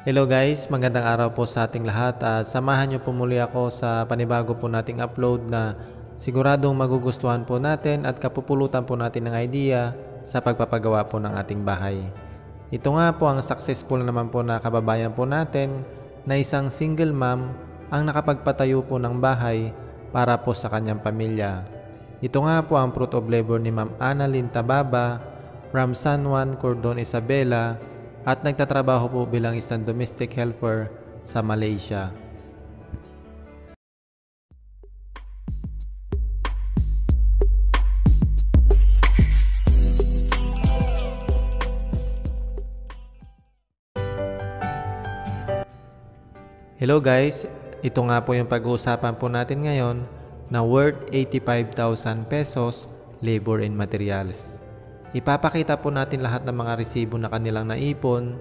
Hello guys, magandang araw po sa ating lahat at samahan niyo po muli ako sa panibago po nating upload na siguradong magugustuhan po natin at kapupulutan po natin ng idea sa pagpapagawa po ng ating bahay. Ito nga po ang successful naman po na kababayan po natin na isang single mom ang nakapagpatayo po ng bahay para po sa kanyang pamilya. Ito nga po ang fruit of labor ni Ma'am Annalyn Tababa from San Juan, Cordon, Isabela at nagtatrabaho po bilang isang domestic helper sa Malaysia. Hello guys, ito nga po yung pag-uusapan po natin ngayon na worth 85,000 pesos labor and materials. Ipapakita po natin lahat ng mga resibo na kanilang naipon,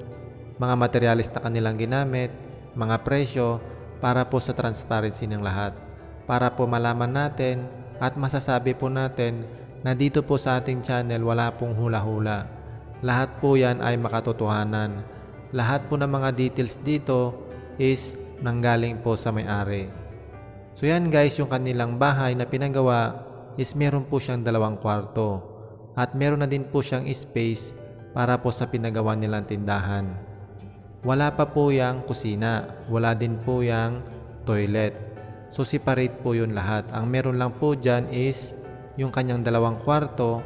mga materialis na kanilang ginamit, mga presyo para po sa transparency ng lahat. Para po malaman natin at masasabi po natin na dito po sa ating channel wala pong hula-hula. Lahat po yan ay makatotohanan. Lahat po ng mga details dito is nanggaling po sa may-ari. So yan guys, yung kanilang bahay na pinagawa is meron po siyang 2 kwarto. At meron na din po siyang space para po sa pinagawa nilang tindahan. Wala pa po yang kusina, wala din po yang toilet. So separate po yun lahat. Ang meron lang po dyan is yung kanyang 2 kwarto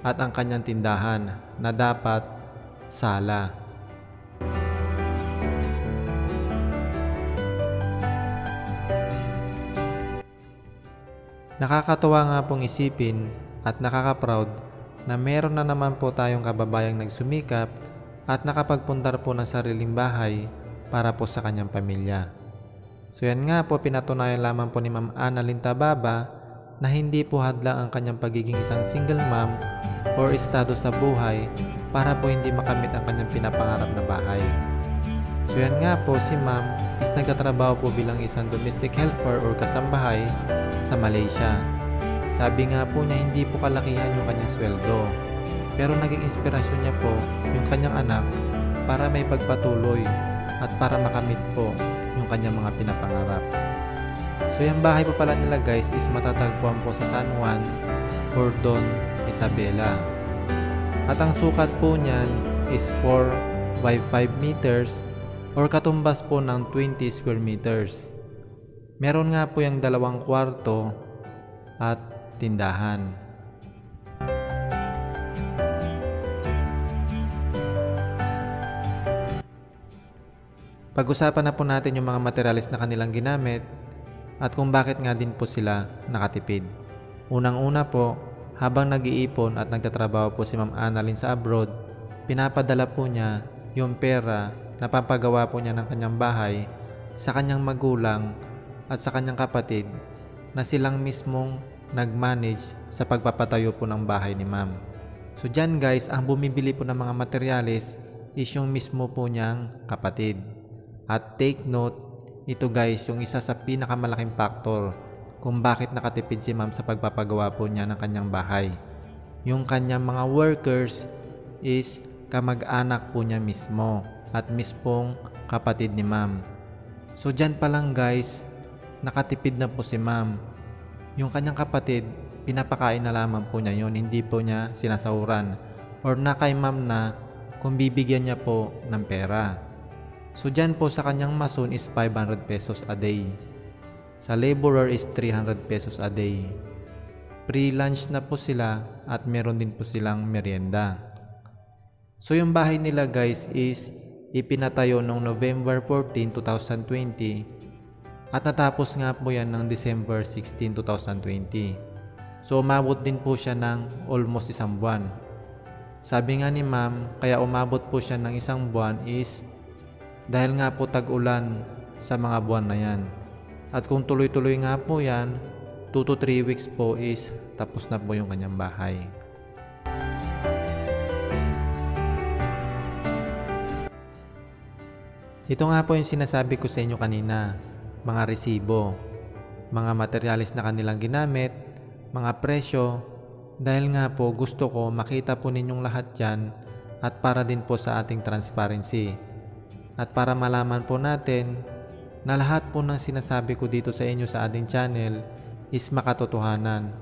at ang kanyang tindahan na dapat sala. Nakakatawa nga pong isipin at nakaka-proud na meron na naman po tayong kababayang nagsumikap at nakapagpundar po ng sariling bahay para po sa kanyang pamilya. So yan nga po, pinatunayan lamang po ni Ma'am Annalyn Tababa na hindi po hadlang ang kanyang pagiging isang single mom or estado sa buhay para po hindi makamit ang kanyang pinapangarap na bahay. So yan nga po, si Ma'am is nagtatrabaho po bilang isang domestic helper or kasambahay sa Malaysia. Sabi nga po niya hindi po kalakihan yung kanyang sweldo, pero naging inspirasyon niya po yung kanyang anak para may pagpatuloy at para makamit po yung kanyang mga pinapangarap. So yung bahay po pala nila guys is matatagpuan po sa San Juan, Cordon, Isabela. At ang sukat po niyan is 4 by 5 meters or katumbas po ng 20 square meters. Meron nga po yung 2 kwarto at tindahan. Pag-usapan na po natin yung mga materialis na kanilang ginamit at kung bakit nga din po sila nakatipid. Unang-una po, habang nag-iipon at nagtatrabaho po si Ma'am Annalyn sa abroad, pinapadala po niya yung pera na papagawa po niya ng kanyang bahay sa kanyang magulang at sa kanyang kapatid na silang mismong nag-manage sa pagpapatayo po ng bahay ni Ma'am. So dyan guys, ang bumibili po ng mga materialis is yung mismo po niyang kapatid. At take note, ito guys yung isa sa pinakamalaking factor kung bakit nakatipid si Ma'am sa pagpapagawa po niya ng kanyang bahay. Yung kanyang mga workers is kamag-anak po niya mismo at mismong kapatid ni Ma'am. So dyan pa lang guys, nakatipid na po si Ma'am. Yung kanyang kapatid, pinapakain na lamang po niya yun, hindi po niya sinasahuran or na kay Ma'am na kung bibigyan niya po ng pera. So dyan po sa kanyang mason is 500 pesos a day. Sa laborer is 300 pesos a day. Pre-lunch na po sila at meron din po silang merienda. So yung bahay nila guys is ipinatayo noong November 14, 2020 at natapos nga po yan ng December 16, 2020. So umabot din po siya ng almost 1 buwan. Sabi nga ni Ma'am, kaya umabot po siya ng 1 buwan is dahil nga po tag-ulan sa mga buwan na yan. At kung tuloy-tuloy nga po yan, 2 to 3 weeks po is tapos na po yung kanyang bahay. Ito nga po yung sinasabi ko sa inyo kanina, mga resibo, mga materialis na kanilang ginamit, mga presyo, dahil nga po gusto ko makita po ninyong lahat yan at para din po sa ating transparency. At para malaman po natin na lahat po ng sinasabi ko dito sa inyo sa ating channel is makatotohanan.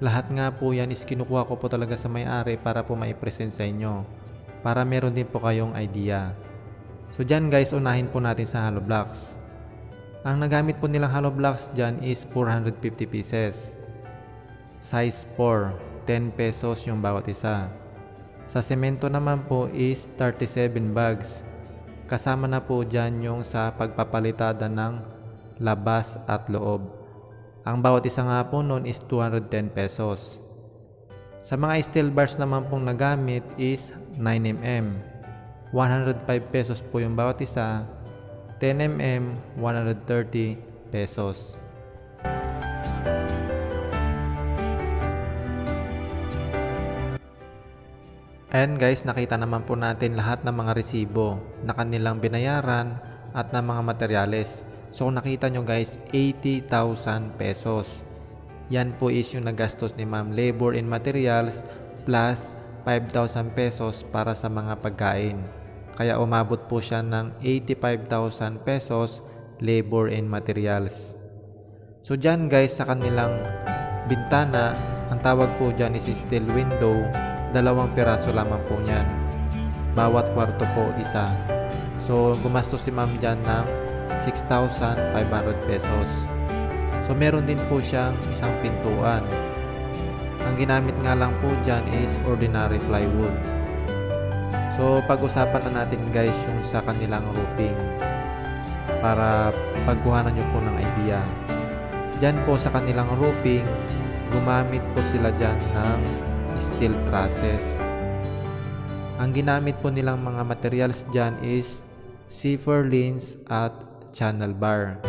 Lahat nga po yan is kinukuha ko po talaga sa may-ari para po maipresent sa inyo, para meron din po kayong idea. So dyan guys, unahin po natin sa hollow blocks. Ang nagamit po nilang hollow blocks dyan is 450 pieces. Size 4, 10 pesos yung bawat isa. Sa semento naman po is 37 bags. Kasama na po dyan yung sa pagpapalitada ng labas at loob. Ang bawat isa nga po nun is 210 pesos. Sa mga steel bars naman pong nagamit is 9mm. 105 pesos po yung bawat isa. 10mm, 130 pesos. And guys, nakita naman po natin lahat ng mga resibo na kanilang binayaran at ng mga materyales. So kung nakita nyo guys, 80,000 pesos. Yan po is yung nagastos ni ma'am, labor and materials plus 5,000 pesos para sa mga pagkain. Kaya umabot po siya ng 85,000 pesos labor and materials. So dyan guys, sa kanilang bintana, ang tawag po dyan is steel window. 2 piraso lamang po niyan. Bawat kwarto po isa. So gumastos si ma'am dyan ng 6,500 pesos. So meron din po siyang isang pintuan. Ang ginamit nga lang po dyan is ordinary plywood. So pag-usapan na natin guys yung sa kanilang roofing para pagkuhanan nyo po ng idea. Dyan po sa kanilang roofing, gumamit po sila dyan ng steel trusses. Ang ginamit po nilang mga materials dyan is C4 at channel bar.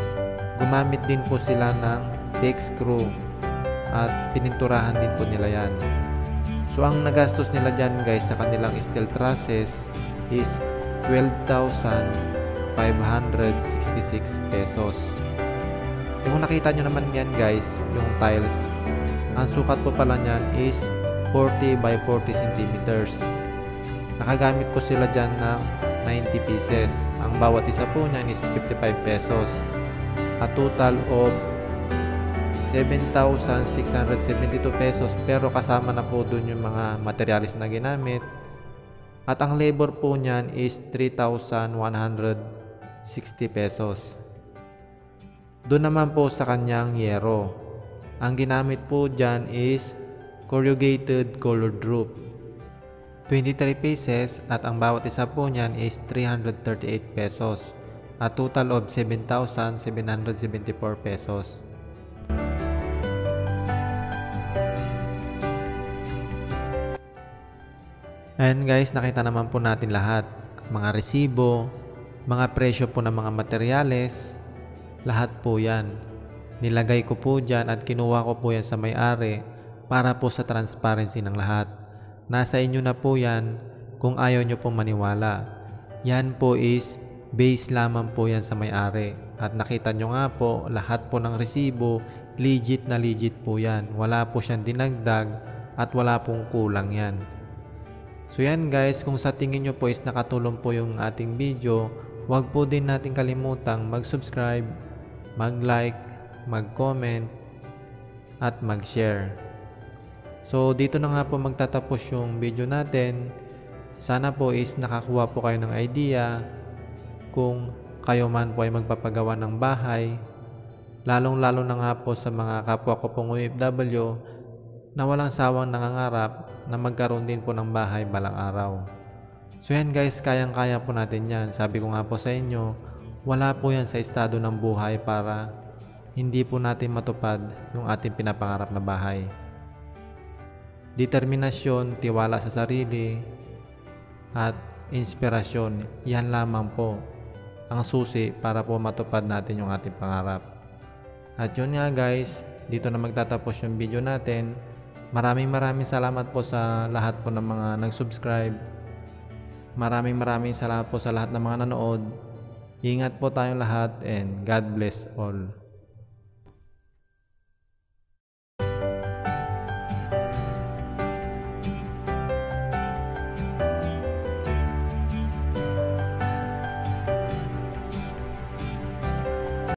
Gumamit din po sila ng deck screw at pininturahan din po nila yan. So ang nagastos nila dyan guys sa kanilang steel trusses is 12,566 pesos. Kung nakita nyo naman yan guys, yung tiles, ang sukat po pala nyan is 40 by 40 centimeters. Nakagamit po sila dyan ng 90 pieces. Ang bawat isa po nyan is 55 pesos. A total of 7,672 pesos, pero kasama na po dun yung mga materialis na ginamit. At ang labor po nyan is 3,160 pesos. Doon naman po sa kanyang yero, ang ginamit po dyan is corrugated colored roof. 23 pieces at ang bawat isa po niyan is 338 pesos. A total of 7,774 pesos. And guys, nakita naman po natin lahat. Mga resibo, mga presyo po ng mga materyales, lahat po yan. Nilagay ko po dyan at kinuha ko po yan sa may-ari para po sa transparency ng lahat. Nasa inyo na po yan kung ayaw nyo pong maniwala. Yan po is base lamang po yan sa may-ari. At nakita nyo nga po, lahat po ng resibo, legit na legit po yan. Wala po siyang dinagdag at wala pong kulang yan. So yan guys, kung sa tingin nyo po is nakatulong po yung ating video, wag po din natin kalimutang mag-subscribe, mag-like, mag-comment, at mag-share. So dito na nga po magtatapos yung video natin. Sana po is nakakuha po kayo ng idea kung kayo man po ay magpapagawa ng bahay. Lalong-lalo na nga po sa mga kapwa ko pong OFW na walang sawang nangangarap na magkaroon din po ng bahay balang araw. So yan guys, kayang-kaya po natin yan. Sabi ko nga po sa inyo, wala po yan sa estado ng buhay para hindi po natin matupad yung ating pinapangarap na bahay. Determinasyon, tiwala sa sarili, at inspirasyon, yan lamang po ang susi para po matupad natin yung ating pangarap. At yun nga guys, dito na magtatapos yung video natin. Maraming salamat po sa lahat po ng mga nag-subscribe. Maraming salamat po sa lahat ng mga nanood. Ingat po tayong lahat and God bless all.